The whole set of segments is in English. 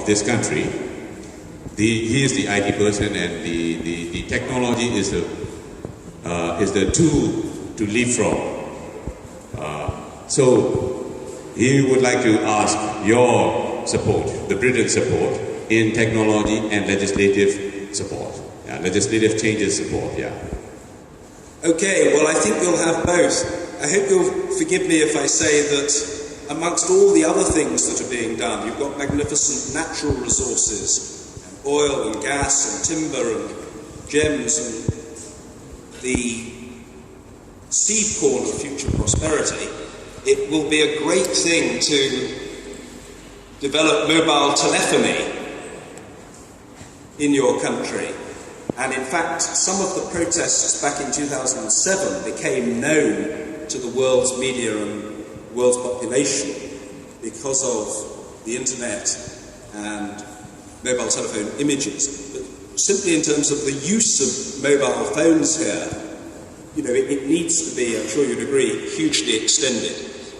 this country. He is the IT person, and the technology is the tool to live from. So he would like to ask your support, the British support, in technology and legislative support. Yeah, legislative changes support, yeah. Okay, well I think we'll have both. I hope you'll forgive me if I say that amongst all the other things that are being done, you've got magnificent natural resources, and oil and gas and timber and gems and the seed corn of future prosperity. It will be a great thing to develop mobile telephony in your country. And in fact, some of the protests back in 2007 became known to the world's media and world's population because of the internet and mobile telephone images. But simply in terms of the use of mobile phones here, you know, it needs to be, I'm sure you'd agree, hugely extended.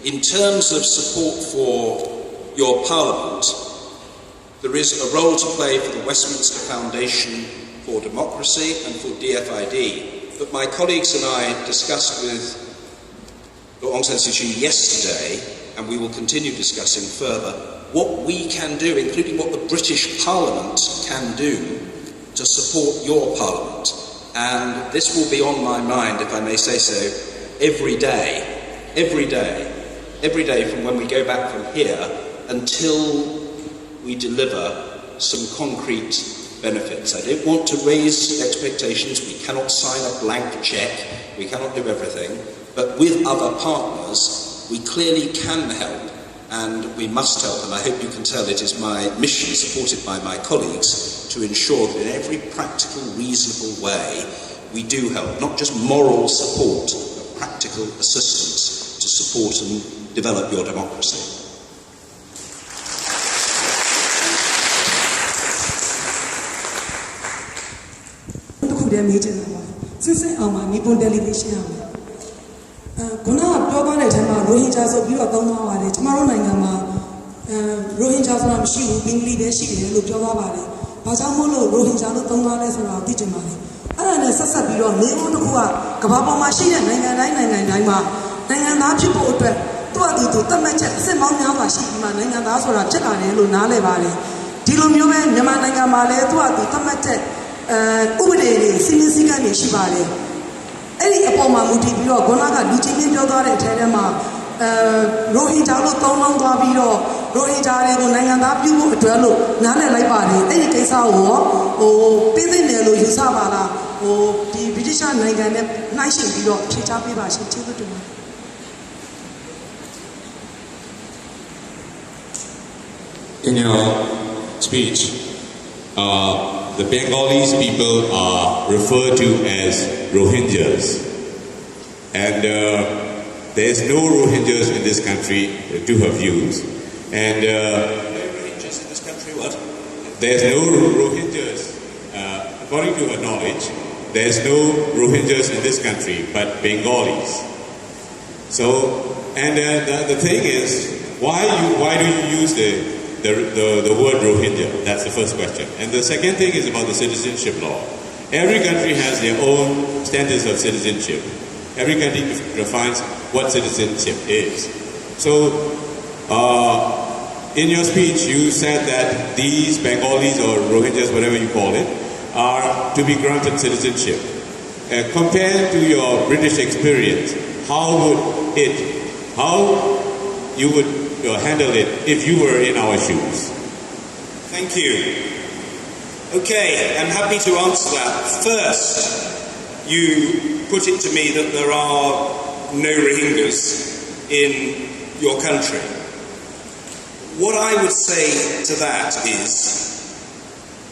In terms of support for your Parliament, there is a role to play for the Westminster Foundation for Democracy and for DFID. But my colleagues and I discussed with Aung San Suu Kyi yesterday, and we will continue discussing further, what we can do, including what the British Parliament can do to support your Parliament. And this will be on my mind, if I may say so, every day from when we go back from here until we deliver some concrete benefits. I don't want to raise expectations. We cannot sign a blank check. We cannot do everything. But with other partners, we clearly can help, and we must help. And I hope you can tell it is my mission, supported by my colleagues, to ensure that in every practical, reasonable way, we do help. Not just moral support, but practical assistance to support and develop your democracy. In your speech, the Bengalese people are referred to as Rohingyas, and there is no Rohingyas in this country to her views. And no Rohingyas in this country, what? There's no Rohingyas, according to her knowledge, there's no Rohingyas in this country, but Bengalis. So, and the thing is, why do you use the word Rohingya? That's the first question. And the second thing is about the citizenship law. Every country has their own standards of citizenship. Every country defines what citizenship is. So, in your speech, you said that these Bengalis or Rohingyas, whatever you call it, are to be granted citizenship. Compared to your British experience, how you would handle it if you were in our shoes? Thank you. Okay, I'm happy to answer that. First, you put it to me that there are no Rohingyas in your country. What I would say to that is,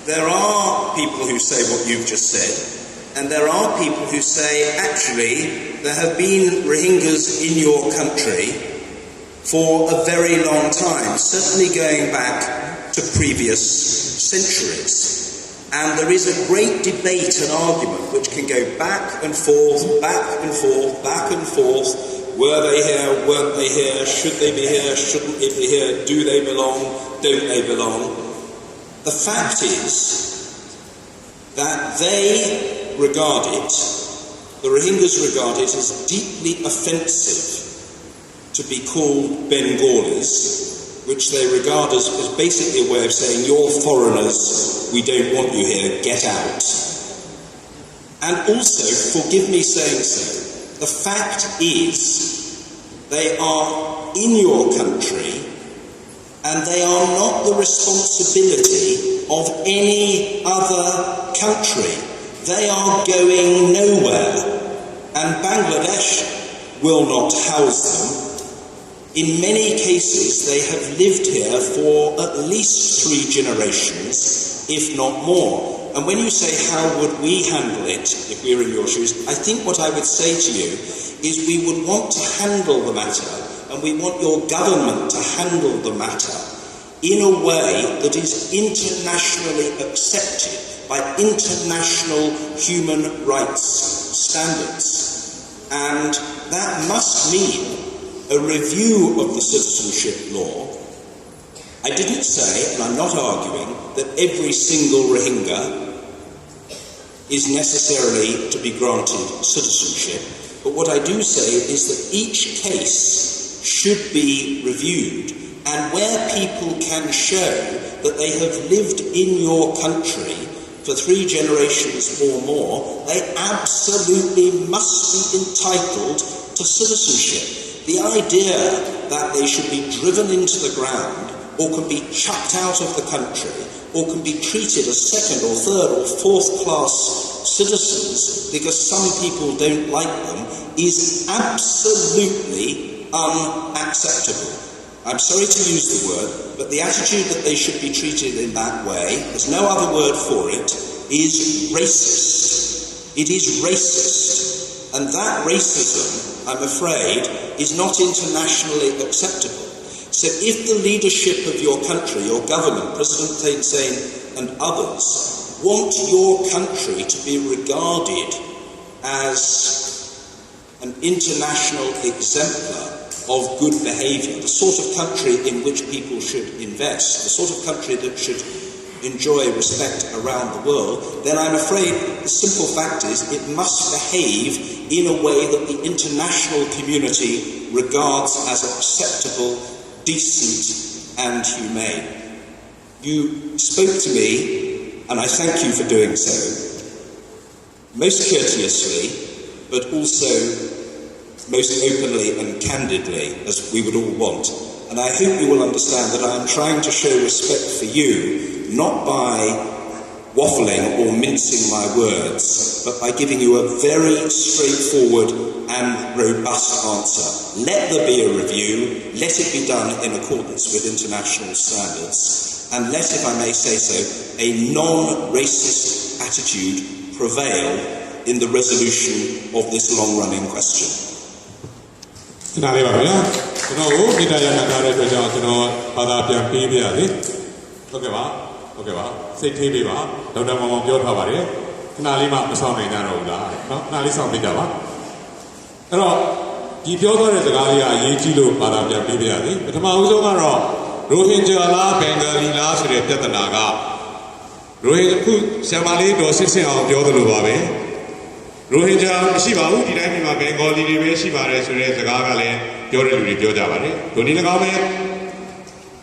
there are people who say what you've just said, and there are people who say, actually, there have been Rohingyas in your country for a very long time, certainly going back to previous centuries. And there is a great debate and argument which can go back and forth, back and forth, back and forth. Were they here? Weren't they here? Should they be here? Shouldn't they be here? Do they belong? Don't they belong? The fact is that they regard it, the Rohingyas regard it as deeply offensive to be called Bengalis, which they regard as basically a way of saying, you're foreigners, we don't want you here, get out. And also, forgive me saying so, the fact is they are in your country and they are not the responsibility of any other country. They are going nowhere, and Bangladesh will not house them. In many cases, they have lived here for at least 3 generations, if not more. And when you say, how would we handle it if we were in your shoes, I think what I would say to you is we would want to handle the matter, and we want your government to handle the matter in a way that is internationally accepted by international human rights standards. And that must mean a review of the citizenship law. I didn't say, and I'm not arguing, that every single Rohingya is necessarily to be granted citizenship, but what I do say is that each case should be reviewed, and where people can show that they have lived in your country for 3 generations or more, they absolutely must be entitled to citizenship. The idea that they should be driven into the ground, or can be chucked out of the country, or can be treated as 2nd or 3rd or 4th class citizens because some people don't like them, is absolutely unacceptable. I'm sorry to use the word, but the attitude that they should be treated in that way, there's no other word for it, is racist. It is racist. And that racism, I'm afraid, is not internationally acceptable. So if the leadership of your country, your government, President Thein Sein and others, want your country to be regarded as an international exemplar of good behaviour, the sort of country in which people should invest, the sort of country that should enjoy respect around the world, then I'm afraid the simple fact is it must behave in a way that the international community regards as acceptable, decent and humane. You spoke to me, and I thank you for doing so, most courteously, but also most openly and candidly, as we would all want. And I hope you will understand that I am trying to show respect for you, not by waffling or mincing my words, but by giving you a very straightforward and robust answer. Let there be a review, let it be done in accordance with international standards, and let, if I may say so, a non-racist attitude prevail in the resolution of this long-running question. နားလေးပါဗျာကျွန်တော်ကိုမိသားရနာထားတဲ့အတွက်ကြောင့်ကျွန်တော်ဘာသာပြန်ပေးပြရစေဟုတ်ကဲ့ပါစိတ်ထိပေးပါဒေါက်တာမောင်မောင်ပြောထားပါတယ်ခဏလေးမှမဆောင်နိုင်ကြတော့ဘူးလားเนาะခဏလေးဆောင်ပေးကြပါအဲ့တော့ဒီပြောသွားတဲ့စကားလေးကအရေးကြီးလို့ဘာသာပြန်ပေးပြရစေပထမဦးဆုံးကတော့ရိုဟင်ဂျာလားဘင်္ဂလီလားဆိုတဲ့ပြဿနာကရိုဟင်ဂျာခုဆံမလေးတော်စစ်စစ်အောင်ပြောသလိုပါပဲရိုဟင်ဂျာမရှိပါဘူးဒီတိုင်းပြည်မှာဘင်္ဂလီတွေပဲရှိပါတယ်ဆိုတဲ့စကားကလည်းပြောတဲ့လူတွေပြောကြပါတယ်ဒိုနည်း၎င်းပဲ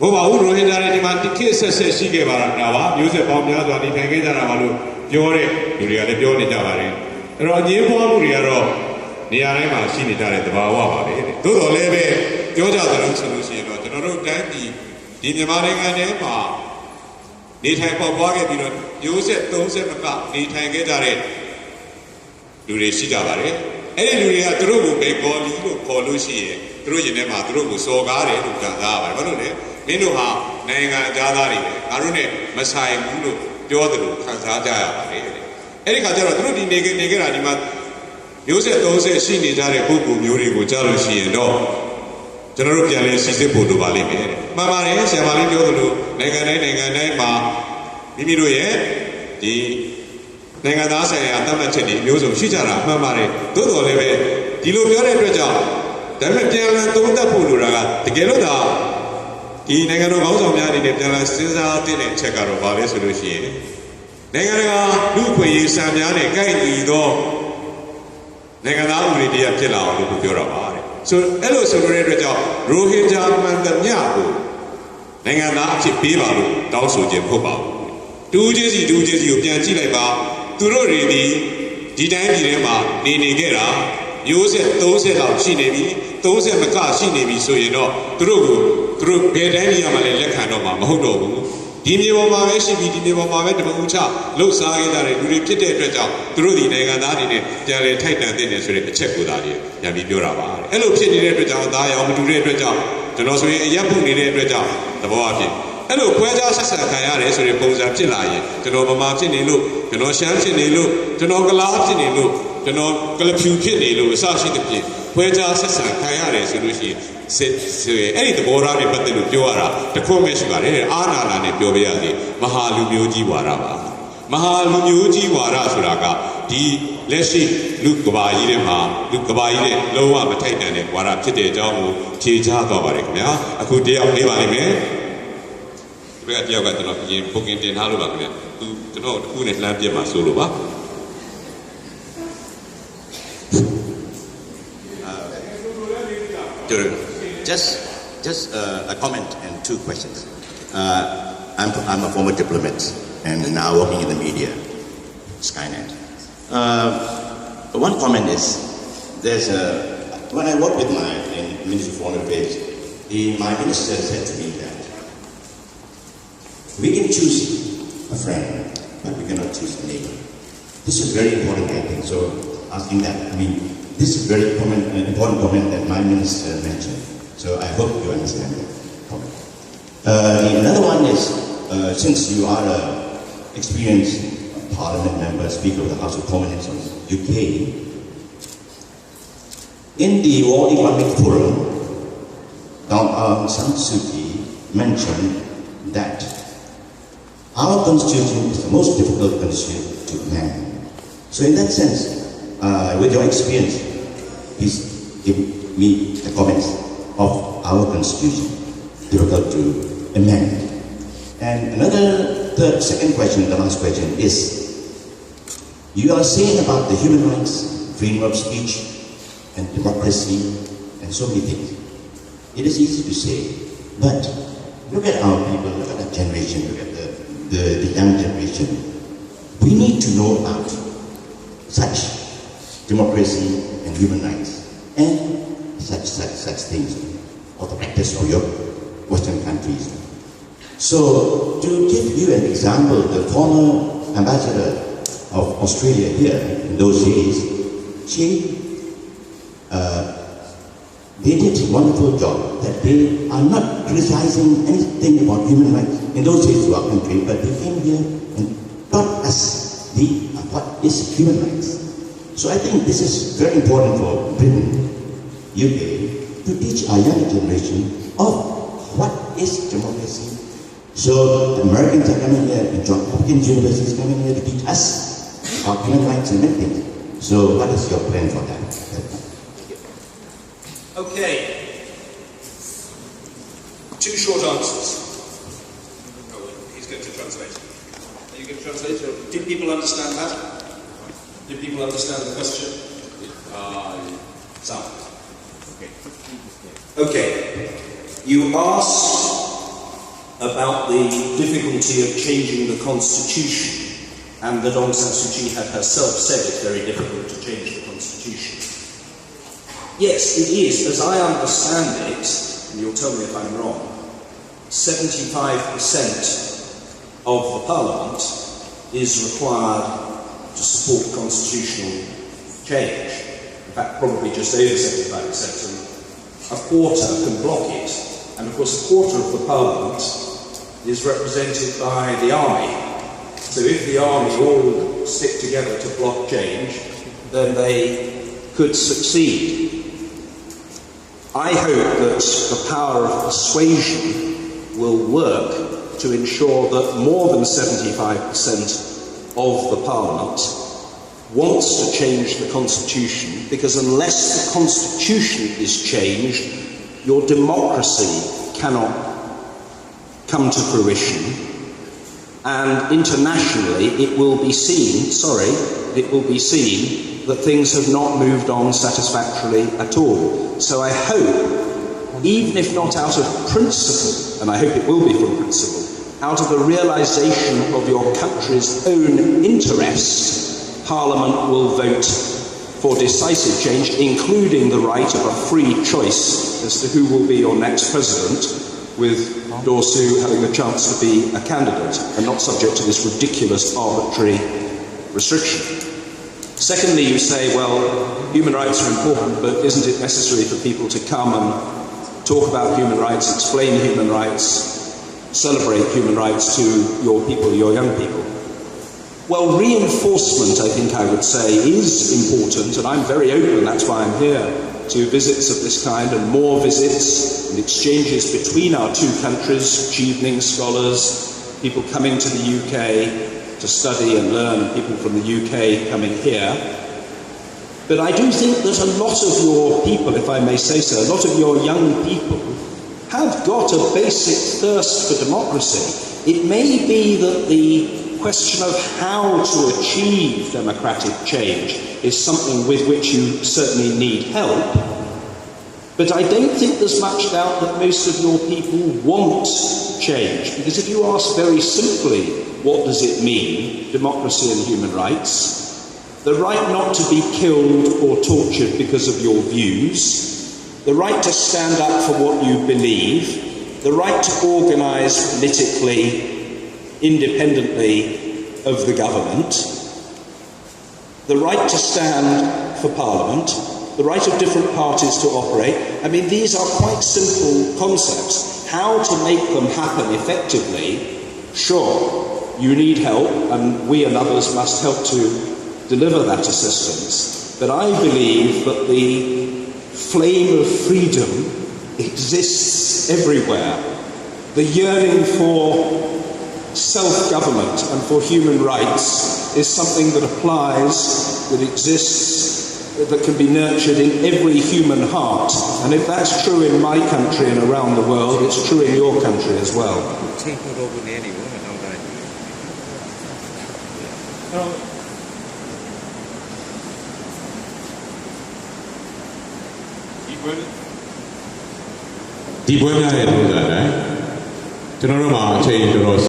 ဘို့ပါဘူးရိုဟင်ဂျာတွေဒီမှာတစ်ခေတ်ဆက်ဆက်ရှိခဲ့ပါတာပါမျိုးဆက်ပေါင်းများစွာနေထိုင်ခဲ့ကြတာပါလို့ပြောတဲ့လူတွေကလည်းပြောနေကြပါတယ်အဲ့တော့အငြင်းပွားမှုတွေကတော့နေရာတိုင်းမှာရှိနေကြတဲ့သဘာဝပါပဲသို့တော်လည်းပဲပြောကြသလိုဆိုလို့ရှိရင်တော့ကျွန်တော်တို့တိုင်းပြည်ဒီမြန်မာနိုင်ငံထဲမှာနေထိုင်ပေါက်ပွားခဲ့ပြီးတော့မျိုးဆက်30မကနေထိုင်ခဲ့ကြတဲ့လူတွေရှိကြပါတယ်အဲ့ဒီလူတွေကသူတို့ကိုဘယ်ကော်လီလို့ခေါ်လို့ရှိရင်သူတို့ရင်ထဲမှာသူတို့ကိုစော်ကားတယ်လို့ခံစားရပါတယ်ဘာလို့လဲမင်းတို့ဟာနိုင်ငံသားတွေပဲငါတို့နဲ့မဆိုင်ဘူးလို့ပြောတယ်လို့ခံစားကြရပါတယ်အဲ့ဒီခါကျတော့သူတို့ဒီနေခဲ့တာဒီမှာမျိုးဆက်30ရှိနေကြတဲ့ပုဂ္ဂိုလ်မျိုးတွေကိုကြားလို့ရှိရင်တော့ကျွန်တော်တို့ပြန်လဲစီစစ်ဖို့လိုပါလိမ့်မယ်မှန်ပါတယ်ဆရာမလေးပြောသလိုနိုင်ငံတိုင်းမှာမိမိတို့ရဲ့ဒီနိုင်ငံသားဆိုင်ရာတတ်မှတ်ချက်တွေမျိုးစုံရှိကြတာမှန်ပါတယ်သို့တော်လည်းပဲဒီလိုပြောတဲ့အတွက်ကြောင့်ဒါပေမဲ့ပြန်လည်သုံးသပ်ဖို့လိုတာကတကယ်လို့ဒါ ဒီနိုင်ငံတော်ခေါင်းဆောင်များအနေနဲ့ပြန်လာစဉ်းစားတဲ့အချက်ကတော့ဘာလဲဆိုလို့ရှိရင်နိုင်ငံတကာလူ့အခွင့်အရေးစံများနဲ့ကိုက်ညီသောနိုင်ငံသားဥပဒေတရားဖြစ်လာအောင်လို့ပြောတာပါတဲ့ဆိုအဲ့လိုဆိုတဲ့အတွက်ကြောင့်ရိုဟင်ဂျာမှန်သမျှကိုနိုင်ငံသားအဖြစ်ပေးပါလို့တောင်းဆိုခြင်းဟုတ်ပါဘူးတူးချင်းစီကိုပြန်ကြည့်လိုက်ပါသူတို့တွေဒီတိုင်းပြည်ထဲမှာနေခဲ့တာမျိုးဆက်30လောက်ရှိနေပြီ30မကရှိနေပြီဆိုရင်တော့သူတို့ဘယ်တိုင်းနေရာမှာလဲလက်ခံတော့မှာမဟုတ်တော့ဘူးဒီမြေပေါ်မှာပဲရှိပြီးဒီမြေပေါ်မှာပဲတမန်ချလှုပ်ရှားခဲ့ကြတဲ့လူတွေဖြစ်တဲ့အတွက်ကြောင့်သူတို့ဒီနိုင်ငံသားတွေနဲ့ပြန်လည်ထိုက်တန်တဲ့ဆိုတဲ့အချက်ကိုသာပြန်ပြီးပြောတာပါအဲ့လိုဖြစ်နေတဲ့အတွက်ကြောင့်သားရောင်မတူတဲ့အတွက်ကြောင့်ကျွန်တော်ဆိုရင်အရက်ပုနေတဲ့အတွက်ကြောင့်သဘောအဖြစ်အဲ့လိုခွဲခြားဆက်ဆံခံရတယ်ဆိုတဲ့ပုံစံဖြစ်လာရင်ကျွန်တော်ဗမာဖြစ်နေလို့ကျွန်တော်ရှမ်းဖြစ်နေလို့ကျွန်တော်ကလားဖြစ်နေလို့ကျွန်တော်ကလဖြူဖြစ်နေလို့အစရှိတဲ့ပြင်ခွဲခြားဆက်ဆံခံရတယ်ဆိုလို့ရှိရင်အဲ့ဒီသဘောထားတွေပတ်သက်လို့ပြောရတာတခုမှရှိပါတယ်အာနာနာနဲ့ပြောပြရစီမဟာလူမျိုးကြီးဝါဒပါမဟာလူမျိုးကြီးဝါဒဆိုတာကဒီလက်ရှိလူကဘာကြီးထဲမှာလူကဘာကြီးနဲ့လုံးဝမထိုက်တန်တဲ့ဝါဒဖြစ်တဲ့အကြောင်းကိုဖြေချသွားပါတယ်ခင်ဗျာအခုတယောက်လေးပါလိမ့်မယ်ဒီဘက်ကတယောက်ကကျွန်တော်ပြင်ပုံကင်တင်ထားလို့ပါခင်ဗျာသူကျွန်တော်တခုနဲ့လှမ်းပြမှာဆိုလို့ပါJust a comment and two questions. I'm a former diplomat and now working in the media, Skynet. One comment is, when I worked with my Ministry of Foreign Affairs, my minister said to me that we can choose a friend, but we cannot choose a neighbor. This is very important, I think. So asking that, this is very important comment that my minister mentioned. So I hope you understand that comment. Another one is, since you are an experienced Parliament member, Speaker of the House of Commons of UK, in the World Economic Forum, Aung San Suu Kyi mentioned that our constitution is the most difficult constitution to amend. So in that sense, with your experience, please give me the comments of our constitution, difficult to amend. And the second question, the last question is, you are saying about the human rights, freedom of speech, and democracy, and so many things. It is easy to say, but look at our people, look at our generation, look at the young generation. We need to know about such democracy and human rights, and such things, or the practice of your Western countries. So, to give you an example, the former ambassador of Australia here in those days, they did a wonderful job, that they are not criticizing anything about human rights in those days to our country, but they came here and taught us what is human rights. So I think this is very important for Britain, UK, to teach our younger generation of what is democracy. So the Americans are coming here, and John Hopkins University is coming here to teach us about human rights and many things. So what is your plan for that? Okay. Two short answers. Oh, he's going to translate. Are you going to translate? Did people understand that? Did people understand the question? Some. Okay. You asked about the difficulty of changing the constitution, and that Aung San Suu Kyi had herself said it's very difficult to change the constitution. Yes, it is. As I understand it, and you'll tell me if I'm wrong, 75% of the Parliament is required to support constitutional change. In fact, probably just over 75%, and a quarter can block it. And of course, a quarter of the Parliament is represented by the army. So if the army all stick together to block change, then they could succeed. I hope that the power of persuasion will work to ensure that more than 75% of the Parliament wants to change the Constitution, because unless the Constitution is changed, your democracy cannot come to fruition. And internationally, it will be seen that things have not moved on satisfactorily at all. So I hope, even if not out of principle, and I hope it will be from principle, out of the realisation of your country's own interest, Parliament will vote for decisive change, including the right of a free choice as to who will be your next president, with Dorsu having the chance to be a candidate and not subject to this ridiculous arbitrary restriction. Secondly, you say, well, human rights are important, but isn't it necessary for people to come and talk about human rights, explain human rights, celebrate human rights to your people, your young people? Well, reinforcement, I think I would say, is important, and I'm very open, that's why I'm here, to visits of this kind and more visits and exchanges between our two countries, evening scholars, people coming to the UK to study and learn, and people from the UK coming here. But I do think that a lot of your people, if I may say so, a lot of your young people have got a basic thirst for democracy. It may be that the question of how to achieve democratic change is something with which you certainly need help, but I don't think there's much doubt that most of your people want change, because if you ask very simply, what does it mean, democracy and human rights, the right not to be killed or tortured because of your views, the right to stand up for what you believe, the right to organise politically independently of the government, the right to stand for Parliament, the right of different parties to operate. I mean, these are quite simple concepts. How to make them happen effectively, sure, you need help, and we and others must help to deliver that assistance. But I believe that the flame of freedom exists everywhere. The yearning for self-government and for human rights is something that applies, that exists, that can be nurtured in every human heart. And if that's true in my country and around the world, it's true in your country as well. Di buona è